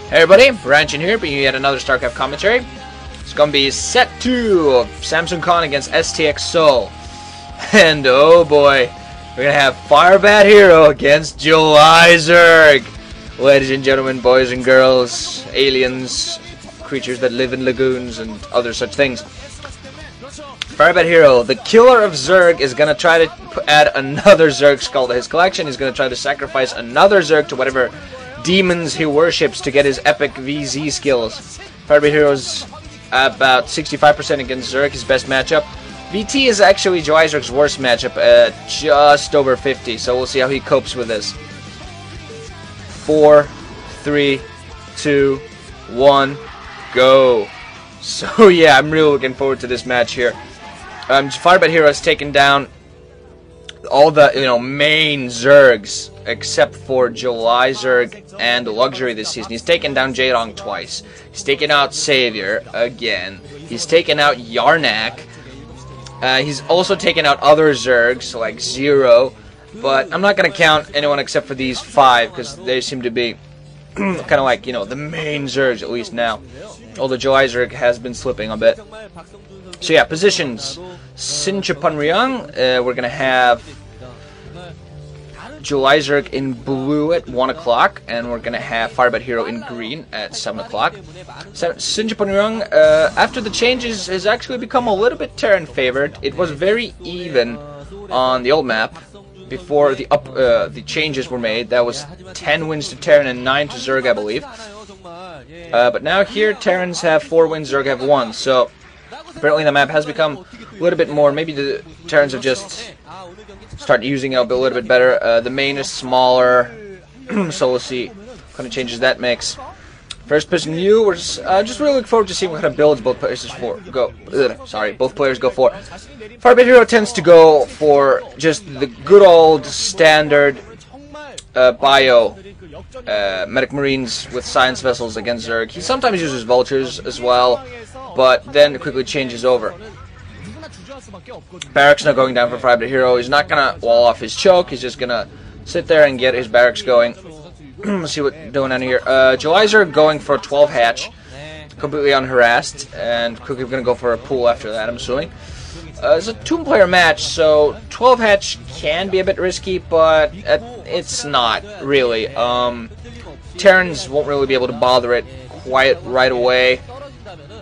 Hey everybody, Ranchin here, bringing you yet another StarCraft commentary. It's gonna be Set 2 of Samsung Khan against STX Soul. And oh boy, we're gonna have firebathero against zerg. Ladies and gentlemen, boys and girls, aliens, creatures that live in lagoons, and other such things. Firebathero, the killer of Zerg, is gonna try to add another Zerg skull to his collection. He's gonna try to sacrifice another Zerg to whatever demons he worships to get his epic VZ skills. Firebathero's about 65% against Zerg, his best matchup. VT is actually Zerg's worst matchup at just over 50, so we'll see how he copes with this. 4, 3, 2, 1, go. So yeah, I'm really looking forward to this match here. Firebathero has taken down all the main Zergs except for July Zerg and Luxury this season. He's taken down Jaedong twice. He's taken out Savior again. He's taken out Yarnak. He's also taken out other Zergs like Zero, but I'm not gonna count anyone except for these 5 because they seem to be kind of like the main Zergs at least now. Although July Zerg has been slipping a bit. So yeah, positions. Chupung-Ryeong, we're gonna have July Zerg in blue at 1 o'clock, and we're gonna have firebathero in green at 7 o'clock. Chupung-Ryeong, after the changes, has actually become a little bit Terran favored. It was very even on the old map before the changes were made. That was 10 wins to Terran and 9 to Zerg, I believe. But now here, Terrans have 4 wins, Zerg have 1. So apparently the map has become a little bit more. Maybe the Terrans have just started using it a little bit better. The main is smaller, so we'll see what kind of changes that makes. First person view, we're just really looking forward to seeing what kind of builds both players both players go for. Firebathero tends to go for just the good old standard bio medic marines with science vessels against Zerg. He sometimes uses vultures as well, but then quickly changes over. Barracks now going down for Firebathero. He's not gonna wall off his choke. He's just gonna sit there and get his barracks going. Let's see what's going on here. July Zerg going for a 12 hatch, completely unharassed, and quickly gonna go for a pool after that, I'm assuming. It's a 2-player match, so 12 hatch can be a bit risky, but it's not really. Terrans won't really be able to bother it quite right away.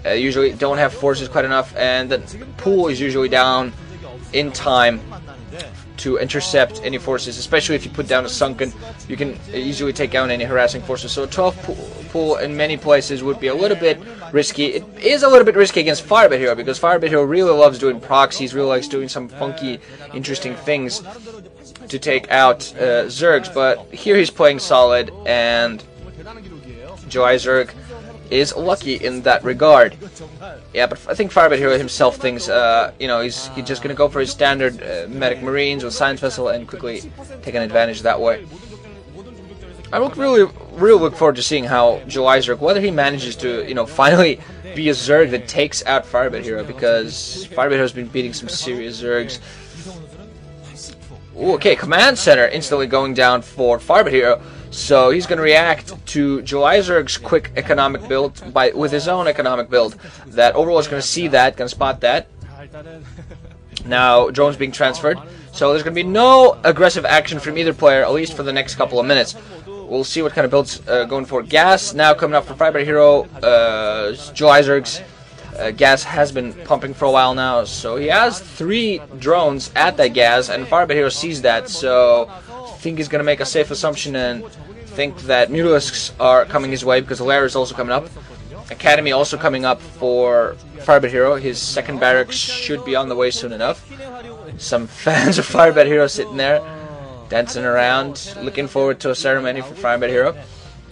Usually don't have forces quite enough, and the pool is usually down in time to intercept any forces, especially if you put down a sunken. You can easily take down any harassing forces. So a 12 pool in many places would be a little bit risky. It is a little bit risky against Firebathero because Firebathero really loves doing proxies, really likes doing some funky, interesting things to take out Zergs. But here he's playing solid, and July Zerg is lucky in that regard. Yeah, but I think Firebathero himself thinks, he's just gonna go for his standard medic marines with science vessel and quickly take an advantage that way. I really look forward to seeing how July Zerg, whether he manages to, finally be a Zerg that takes out Firebathero, because Firebathero's been beating some serious Zergs. Ooh, okay, command center instantly going down for Firebathero. So he's going to react to July Zerg's quick economic build with his own economic build. That Overlord is going to see that, going to spot that. Now drones being transferred, so there's going to be no aggressive action from either player, at least for the next couple of minutes. We'll see what kind of builds going for. Gas now coming up for Firebathero. July Zerg's gas has been pumping for a while now, so he has 3 drones at that gas, and Firebathero sees that, so I think he's going to make a safe assumption and think that Mutalisks are coming his way, because Lair is also coming up. Academy also coming up for Firebathero. His second barracks should be on the way soon enough. Some fans of Firebathero sitting there, dancing around, looking forward to a ceremony for Firebathero.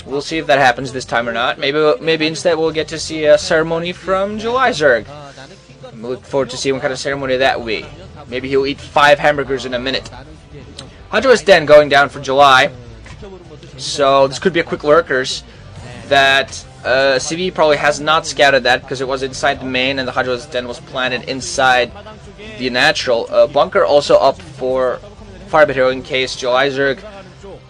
We'll see if that happens this time or not. Maybe instead we'll get to see a ceremony from July Zerg. I'm looking forward to seeing what kind of ceremony that will be. Maybe he'll eat 5 hamburgers in a minute. Hydro's Den going down for July, so this could be a quick lurkers. That CV probably has not scouted that because it was inside the main and the Hydro's Den was planted inside the natural. Bunker also up for Firebathero in case July Zerg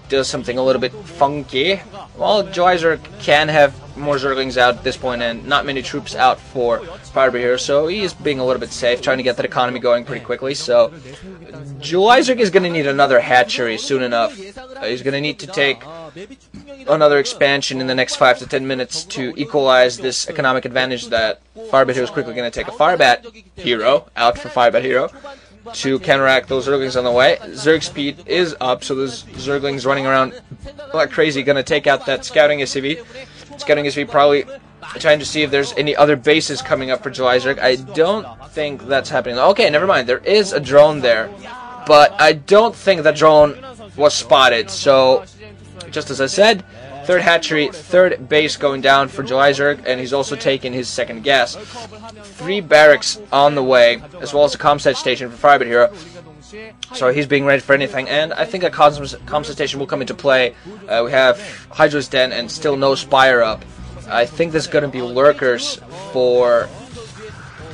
does something a little bit funky. Well, Joyzer can have more Zerglings out at this point and not many troops out for firebathero, so he is being a little bit safe, trying to get that economy going pretty quickly. So Joyzer is going to need another hatchery soon enough. He's going to need to take another expansion in the next 5 to 10 minutes to equalize this economic advantage that firebathero is quickly going to take a firebathero out for firebathero to counteract those Zerglings on the way. Zerg speed is up, so those Zerglings running around like crazy, going to take out that scouting SCV. Scouting SCV probably trying to see if there's any other bases coming up for July Zerg. I don't think that's happening. Okay, never mind. There is a drone there, but I don't think that drone was spotted. So, just as I said, third hatchery, third base going down for July Zerg, and he's also taking his second gas. 3 barracks on the way, as well as a comset station for firebathero. So he's being ready for anything, and I think a comset station will come into play. We have Hydra's Den and still no Spire up. I think there's going to be lurkers for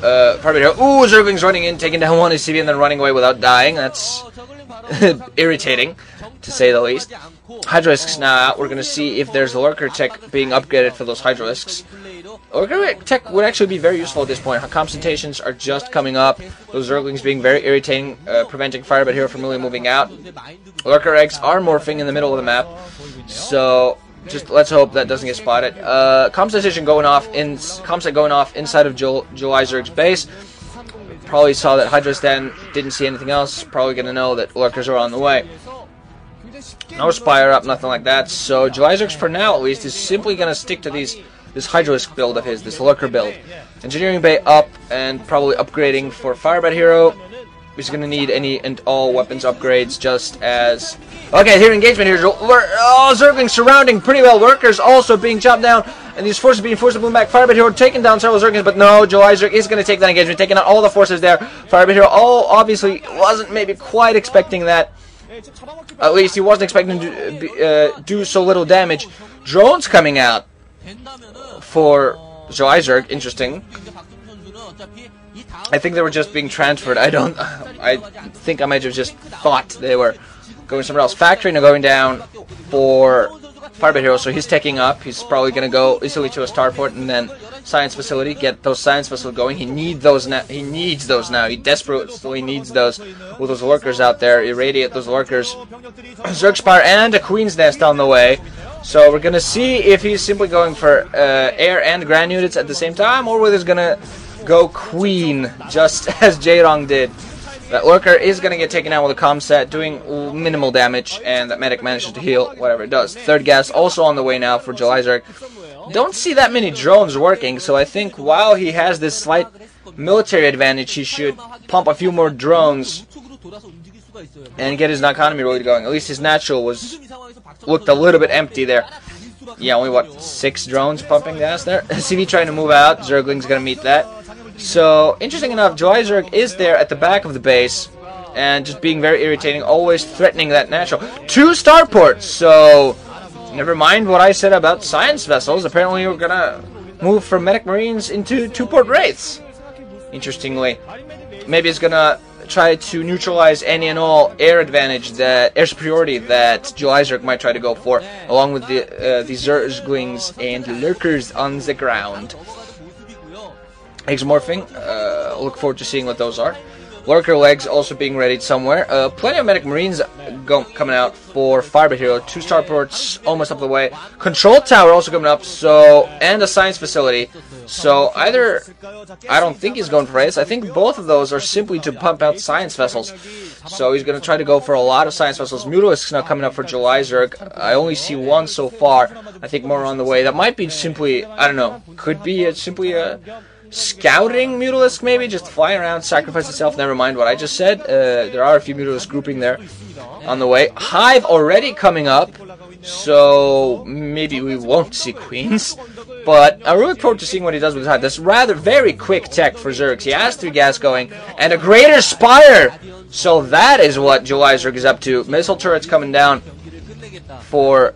firebathero. Ooh, Zerglings running in, taking down one SCV and then running away without dying. That's irritating, to say the least. Hydralisks now out. We're going to see if there's a lurker tech being upgraded for those Hydralisks. Lurker tech would actually be very useful at this point. Concentrations are just coming up. Those Zerglings being very irritating, preventing firebathero from really moving out. Lurker eggs are morphing in the middle of the map, so just let's hope that doesn't get spotted. Comset going off inside of July Zerg's base. Probably saw that Hydra's Den, didn't see anything else. Probably going to know that lurkers are on the way. No Spire up, nothing like that. So July Zerg, for now at least, is simply going to stick to this Hydralisk build of his, this lurker build. Engineering Bay up and probably upgrading for firebathero. He's going to need any and all weapons upgrades, just as... Okay, here engagement here. Oh, Zerglings surrounding pretty well. Lurkers also being chopped down, and these forces being forced to move back. Firebathero taking down several Zerglings, but no, July Zerg is going to take that engagement, taking out all the forces there. Firebathero obviously wasn't maybe quite expecting that. At least he wasn't expecting to do so little damage. Drones coming out for July Zerg. Interesting. I think they were just being transferred. I think I might have just thought they were going somewhere else. Factory now going down for firebathero, so he's taking up. He's probably going to go easily to a starport and then science facility. Get those science facilities going. He needs those now. He desperately needs those with those lurkers out there. Irradiate those lurkers. Zerg Spire and a Queen's Nest on the way. So we're going to see if he's simply going for air and ground units at the same time, or whether he's going to go Queen, just as Jaerong did. That lurker is going to get taken out with a comm set, doing minimal damage, and that medic manages to heal whatever it does. Third gas also on the way now for July Zerg. Don't see that many drones working, so I think while he has this slight military advantage, he should pump a few more drones and get his economy really going. At least his natural looked a little bit empty there. Yeah, only what, 6 drones pumping gas there? CV trying to move out. Zergling's going to meet that. So, interesting enough, July Zerg is there at the back of the base and just being very irritating, always threatening that natural. 2 starports, so never mind what I said about science vessels. Apparently we're going to move from medic marines into 2-port wraiths. Interestingly. Maybe it's going to try to neutralize any and all air superiority that July Zerg might try to go for, along with the Zerglings and lurkers on the ground. Exomorphing, look forward to seeing what those are. Lurker legs also being readied somewhere. Plenty of medic marines coming out for firebathero. 2 starports almost up the way. Control tower also coming up, and a science facility. So either, I don't think he's going for race. I think both of those are simply to pump out science vessels. So he's going to try to go for a lot of science vessels. Mutalisks now coming up for July Zerg. I only see 1 so far. I think more on the way. That might be simply, I don't know, could be simply a scouting Mutalisk, maybe, just fly around, sacrifice itself. Never mind what I just said. There are a few Mutalisk grouping there on the way. Hive already coming up, so maybe we won't see queens, but I really look forward to seeing what he does with his Hive. That's rather very quick tech for Zergs. He has 3 gas going and a greater Spire, so that is what July Zerg is up to. Missile turrets coming down for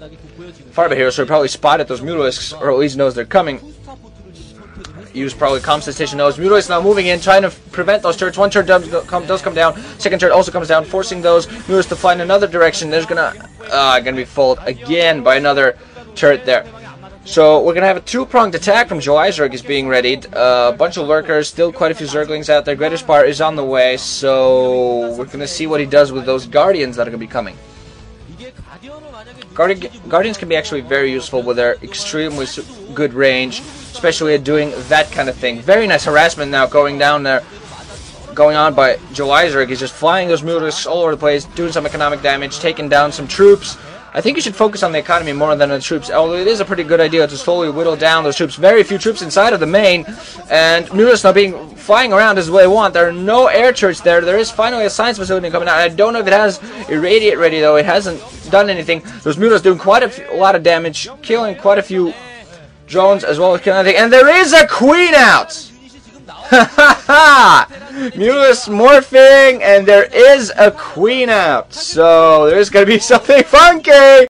firebathero, so he probably spotted those Mutalisks, or at least knows they're coming. use probably comms station those. Mutalisks now moving in, trying to prevent those turrets. One turret does come down. Second turret also comes down, forcing those Mutalisks to find another direction. There's gonna be followed again by another turret there. So we're gonna have a two-pronged attack from Joe Zerg is being readied. A bunch of lurkers, still quite a few zerglings out there. Greatest Spire is on the way, so we're gonna see what he does with those guardians that are gonna be coming. Guardians can be actually very useful with their extremely good range, especially at doing that kind of thing. Very nice harassment now going down there, going on by Joe Zerg. He's just flying those Mutalisks all over the place, doing some economic damage, taking down some troops. I think you should focus on the economy more than on the troops, although it is a pretty good idea to slowly whittle down those troops. Very few troops inside of the main, and Mutalisks now flying around as they want. There are no air turrets there. There is finally a science facility coming out. I don't know if it has Irradiate ready, though. It hasn't done anything. Those Mutalisks doing quite a lot of damage, killing quite a few drones as well as killing anything. And there is a queen out! Ha ha ha! Mutalisks morphing, and there is a queen out. So there's going to be something funky!